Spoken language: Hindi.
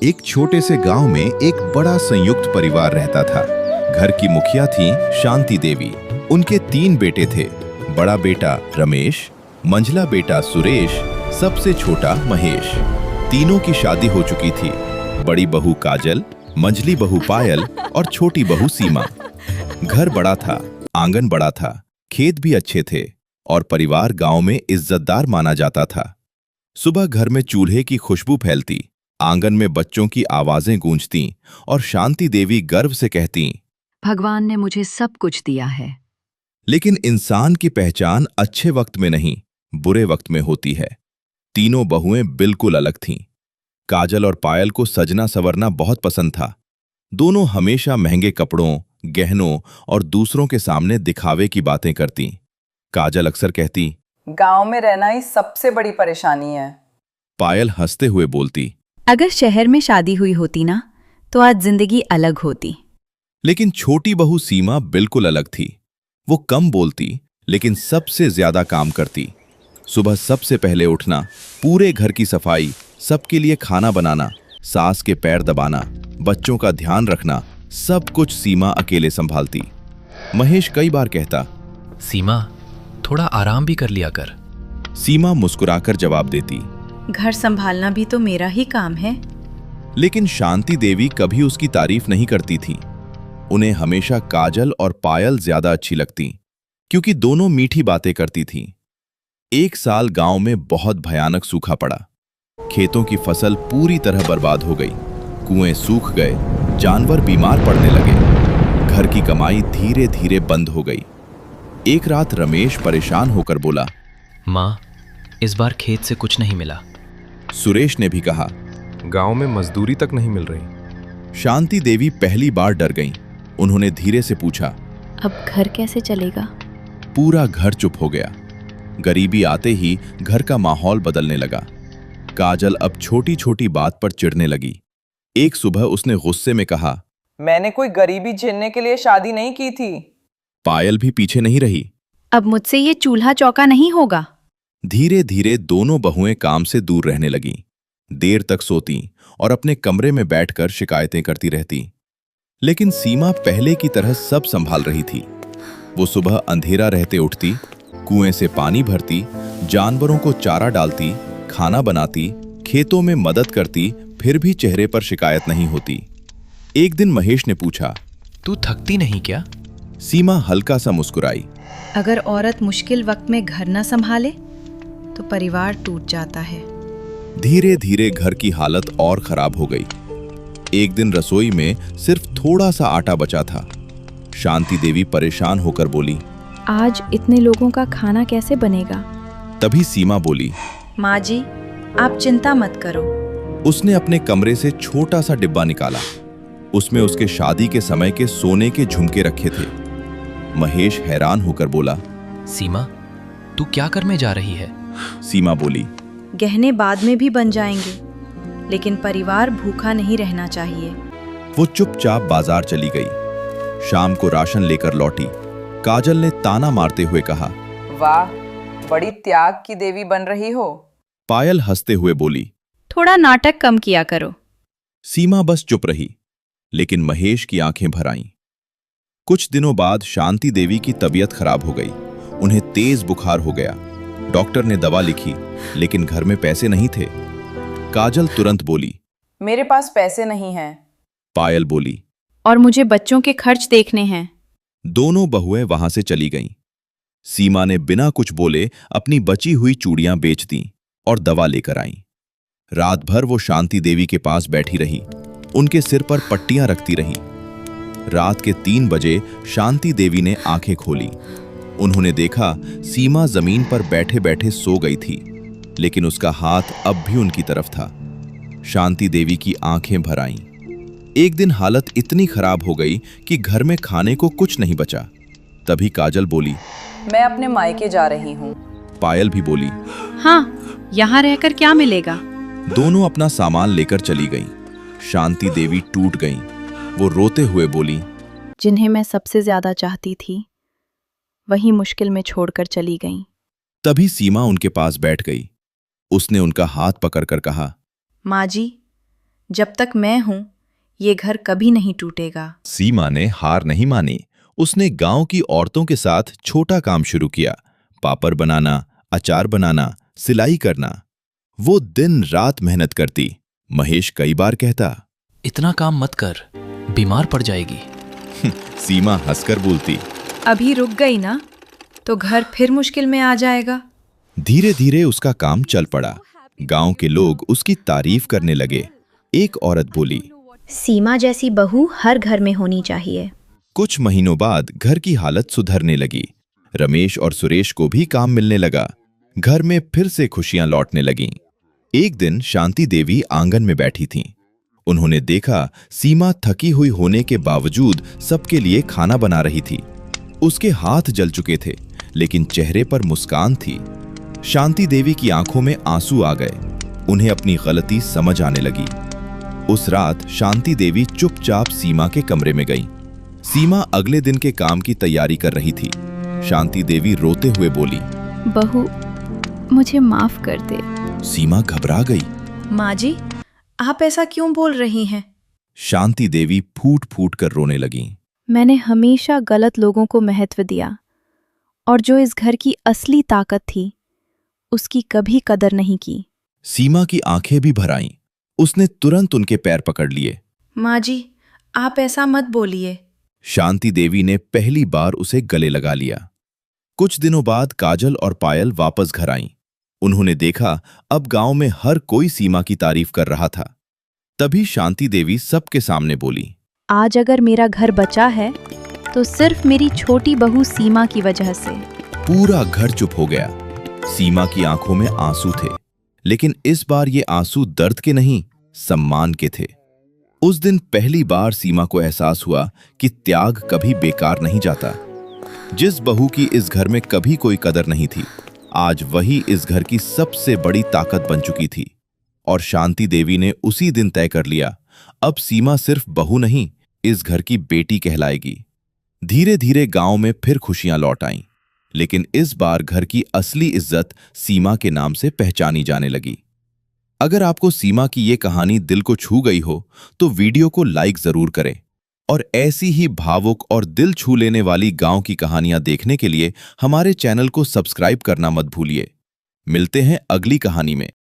एक छोटे से गांव में एक बड़ा संयुक्त परिवार रहता था। घर की मुखिया थी शांति देवी। उनके 3 बेटे थे। बड़ा बेटा रमेश, मंझला बेटा सुरेश, सबसे छोटा महेश। तीनों की शादी हो चुकी थी। बड़ी बहू काजल, मंझली बहू पायल और छोटी बहू सीमा। घर बड़ा था, आंगन बड़ा था, खेत भी अच्छे थे और परिवार गांव में इज्जतदार माना जाता था। सुबह घर में चूल्हे की खुशबू फैलती, आंगन में बच्चों की आवाजें गूंजती और शांति देवी गर्व से कहती, भगवान ने मुझे सब कुछ दिया है। लेकिन इंसान की पहचान अच्छे वक्त में नहीं, बुरे वक्त में होती है। तीनों बहुएं बिल्कुल अलग थीं। काजल और पायल को सजना संवरना बहुत पसंद था। दोनों हमेशा महंगे कपड़ों, गहनों और दूसरों के सामने दिखावे की बातें करती। काजल अक्सर कहती, गांव में रहना ही सबसे बड़ी परेशानी है। पायल हंसते हुए बोलती, अगर शहर में शादी हुई होती ना, तो आज जिंदगी अलग होती। लेकिन छोटी बहू सीमा बिल्कुल अलग थी। वो कम बोलती लेकिन सबसे ज्यादा काम करती। सुबह सबसे पहले उठना, पूरे घर की सफाई, सबके लिए खाना बनाना, सास के पैर दबाना, बच्चों का ध्यान रखना, सब कुछ सीमा अकेले संभालती। महेश कई बार कहता, सीमा, थोड़ा आराम भी कर लिया कर। सीमा मुस्कुराकर जवाब देती, घर संभालना भी तो मेरा ही काम है। लेकिन शांति देवी कभी उसकी तारीफ नहीं करती थी। उन्हें हमेशा काजल और पायल ज्यादा अच्छी लगती, क्योंकि दोनों मीठी बातें करती थीं। एक साल गांव में बहुत भयानक सूखा पड़ा। खेतों की फसल पूरी तरह बर्बाद हो गई, कुएं सूख गए, जानवर बीमार पड़ने लगे, घर की कमाई धीरे धीरे बंद हो गई। एक रात रमेश परेशान होकर बोला, माँ, इस बार खेत से कुछ नहीं मिला। सुरेश ने भी कहा, गांव में मजदूरी तक नहीं मिल रही। शांति देवी पहली बार डर गईं। उन्होंने धीरे से पूछा, अब घर कैसे चलेगा? पूरा घर चुप हो गया। गरीबी आते ही घर का माहौल बदलने लगा। काजल अब छोटी छोटी बात पर चिढ़ने लगी। एक सुबह उसने गुस्से में कहा, मैंने कोई गरीबी झेलने के लिए शादी नहीं की थी। पायल भी पीछे नहीं रही। अब मुझसे ये चूल्हा चौका नहीं होगा। धीरे धीरे दोनों बहुएं काम से दूर रहने लगीं। देर तक सोती और अपने कमरे में बैठकर शिकायतें करती रहती। लेकिन सीमा पहले की तरह सब संभाल रही थी। वो सुबह अंधेरा रहते उठती, कुएं से पानी भरती, जानवरों को चारा डालती, खाना बनाती, खेतों में मदद करती, फिर भी चेहरे पर शिकायत नहीं होती। एक दिन महेश ने पूछा, तू थकती नहीं क्या? सीमा हल्का सा मुस्कुराई। अगर औरत मुश्किल वक्त में घर न संभाले तो परिवार टूट जाता है। धीरे धीरे घर की हालत और खराब हो गई। एक दिन रसोई में सिर्फ थोड़ा सा आटा बचा था। शांति देवी परेशान होकर बोली, आज इतने लोगों का खाना कैसे बनेगा? तभी सीमा बोली, माँ जी, आप चिंता मत करो। उसने अपने कमरे से छोटा सा डिब्बा निकाला। उसमें उसके शादी के समय के सोने के झुमके रखे थे। महेश हैरान होकर बोला, सीमा, तू क्या करने जा रही है? सीमा बोली, गहने बाद में भी बन जाएंगे, लेकिन परिवार भूखा नहीं रहना चाहिए। वो चुपचाप बाजार चली गई। शाम को राशन लेकर लौटी। काजल ने ताना मारते हुए कहा, वाह, बड़ी त्याग की देवी बन रही हो। पायल हंसते हुए बोली, थोड़ा नाटक कम किया करो। सीमा बस चुप रही, लेकिन महेश की आंखें भर आईं। कुछ दिनों बाद शांति देवी की तबीयत खराब हो गई। उन्हें तेज बुखार हो गया। डॉक्टर ने दवा लिखी, लेकिन घर में पैसे नहीं थे। काजल तुरंत बोली, मेरे पास पैसे नहीं हैं। पायल बोली, और मुझे बच्चों के खर्च देखने हैं। दोनों बहुएं वहां से चली गईं। सीमा ने बिना कुछ बोले अपनी बची हुई चूड़ियां बेच दीं और दवा लेकर आईं। रात भर वो शांति देवी के पास बैठी रही, उनके सिर पर पट्टियां रखती रही। रात के 3 बजे शांति देवी ने आंखें खोली। उन्होंने देखा सीमा जमीन पर बैठे बैठे सो गई थी, लेकिन उसका हाथ अब भी उनकी तरफ था। शांति देवी की आंखें भर आईं। एक दिन हालत इतनी खराब हो गई कि घर में खाने को कुछ नहीं बचा। तभी काजल बोली, मैं अपने मायके जा रही हूँ। पायल भी बोली, हाँ, यहाँ रहकर क्या मिलेगा? दोनों अपना सामान लेकर चली गईं। शांति देवी टूट गईं। वो रोते हुए बोली, जिन्हें मैं सबसे ज्यादा चाहती थी, वही मुश्किल में छोड़कर चली गईं। तभी सीमा उनके पास बैठ गई। उसने उनका हाथ पकड़कर कहा, माँ जी, जब तक मैं हूं ये घर कभी नहीं टूटेगा। सीमा ने हार नहीं मानी। उसने गांव की औरतों के साथ छोटा काम शुरू किया। पापड़ बनाना, अचार बनाना, सिलाई करना। वो दिन रात मेहनत करती। महेश कई बार कहता, इतना काम मत कर, बीमार पड़ जाएगी। सीमा हंसकर बोलती, अभी रुक गई ना तो घर फिर मुश्किल में आ जाएगा। धीरे धीरे उसका काम चल पड़ा। गांव के लोग उसकी तारीफ करने लगे। एक औरत बोली, सीमा जैसी बहू हर घर में होनी चाहिए। कुछ महीनों बाद घर की हालत सुधरने लगी। रमेश और सुरेश को भी काम मिलने लगा। घर में फिर से खुशियां लौटने लगीं। एक दिन शांति देवी आंगन में बैठी थीं। उन्होंने देखा सीमा थकी हुई होने के बावजूद सबके लिए खाना बना रही थी। उसके हाथ जल चुके थे, लेकिन चेहरे पर मुस्कान थी। शांति देवी की आंखों में आंसू आ गए। उन्हें अपनी गलती समझ आने लगी। उस रात शांति देवी चुपचाप सीमा के कमरे में गई। सीमा अगले दिन के काम की तैयारी कर रही थी। शांति देवी रोते हुए बोली, बहू मुझे माफ कर दे। सीमा घबरा गई। माँ जी, आप ऐसा क्यों बोल रही हैं? शांति देवी फूट फूट कर रोने लगी। मैंने हमेशा गलत लोगों को महत्व दिया और जो इस घर की असली ताकत थी उसकी कभी कदर नहीं की। सीमा की आंखें भी भर आईं। उसने तुरंत उनके पैर पकड़ लिए। माँ जी, आप ऐसा मत बोलिए। शांति देवी ने पहली बार उसे गले लगा लिया। कुछ दिनों बाद काजल और पायल वापस घर आईं। उन्होंने देखा अब गांव में हर कोई सीमा की तारीफ कर रहा था। तभी शांति देवी सबके सामने बोली, आज अगर मेरा घर बचा है तो सिर्फ मेरी छोटी बहू सीमा की वजह से। पूरा घर चुप हो गया। सीमा की आंखों में आंसू थे, लेकिन इस बार ये आंसू दर्द के नहीं, सम्मान के थे। उस दिन पहली बार सीमा को एहसास हुआ कि त्याग कभी बेकार नहीं जाता। जिस बहू की इस घर में कभी कोई कदर नहीं थी, आज वही इस घर की सबसे बड़ी ताकत बन चुकी थी। और शांति देवी ने उसी दिन तय कर लिया, अब सीमा सिर्फ बहू नहीं, इस घर की बेटी कहलाएगी। धीरे धीरे गांव में फिर खुशियां लौट आईं, लेकिन इस बार घर की असली इज्जत सीमा के नाम से पहचानी जाने लगी। अगर आपको सीमा की ये कहानी दिल को छू गई हो तो वीडियो को लाइक जरूर करें और ऐसी ही भावुक और दिल छू लेने वाली गांव की कहानियां देखने के लिए हमारे चैनल को सब्सक्राइब करना मत भूलिए। मिलते हैं अगली कहानी में।